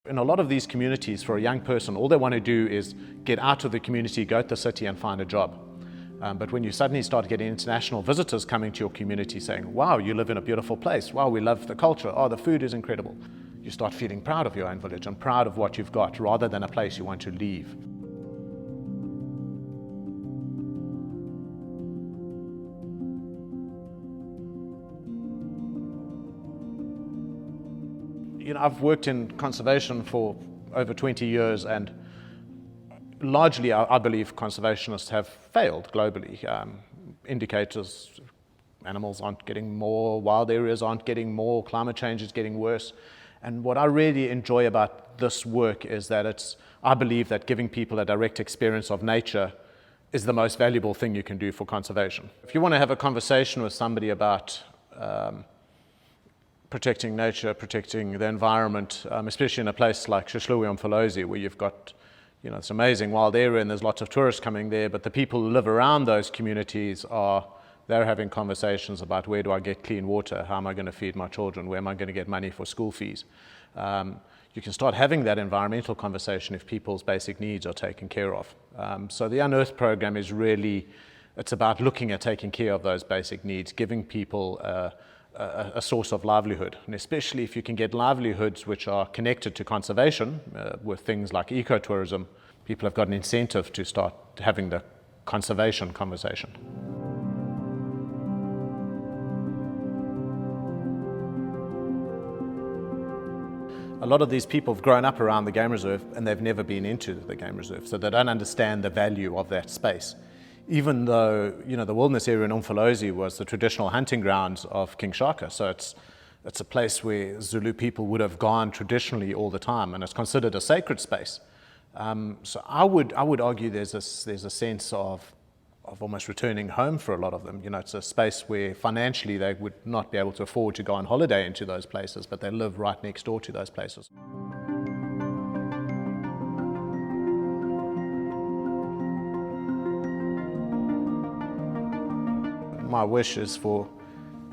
In a lot of these communities, for a young person, all they want to do is get out of the community, go to the city and find a job. But when you suddenly start getting international visitors coming to your community saying, wow, you live in a beautiful place, wow, we love the culture, oh, the food is incredible, you start feeling proud of your own village and proud of what you've got rather than a place you want to leave. You know, I've worked in conservation for over 20 years, and largely I believe conservationists have failed globally. Indicators, animals aren't getting more, wild areas aren't getting more, climate change is getting worse. And what I really enjoy about this work is that I believe that giving people a direct experience of nature is the most valuable thing you can do for conservation. If you want to have a conversation with somebody about protecting nature, protecting the environment, especially in a place like Umfolozi, where you've got, you know, this amazing wild area and there's lots of tourists coming there, but the people who live around those communities they're having conversations about where do I get clean water, how am I going to feed my children, where am I going to get money for school fees. You can start having that environmental conversation if people's basic needs are taken care of. So the Unearthed program is really, it's about looking at taking care of those basic needs, giving people a source of livelihood, and especially if you can get livelihoods which are connected to conservation with things like ecotourism, people have got an incentive to start having the conservation conversation. A lot of these people have grown up around the game reserve and they've never been into the game reserve, so they don't understand the value of that space. Even though, you know, the wilderness area in Umfolozi was the traditional hunting grounds of Kenchaan, so it's a place where Zulu people would have gone traditionally all the time, and it's considered a sacred space. So I would argue there's a sense of almost returning home for a lot of them. You know, it's a space where financially they would not be able to afford to go on holiday into those places, but they live right next door to those places. My wish is for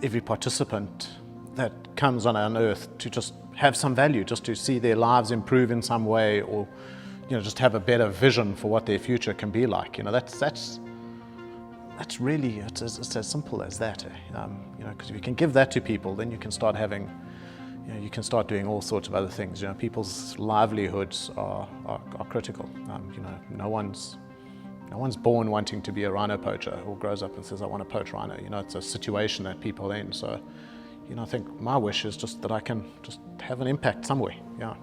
every participant that comes on Unearthed to just have some value, just to see their lives improve in some way, or, you know, just have a better vision for what their future can be like. You know, that's really, it's as simple as that. You know, because if you can give that to people, then you can start having, you know, you can start doing all sorts of other things. You know, people's livelihoods are critical. You know, no one's born wanting to be a rhino poacher or grows up and says, I want to poach rhino. You know, it's a situation that people are in. So, you know, I think my wish is just that I can just have an impact somewhere. Yeah.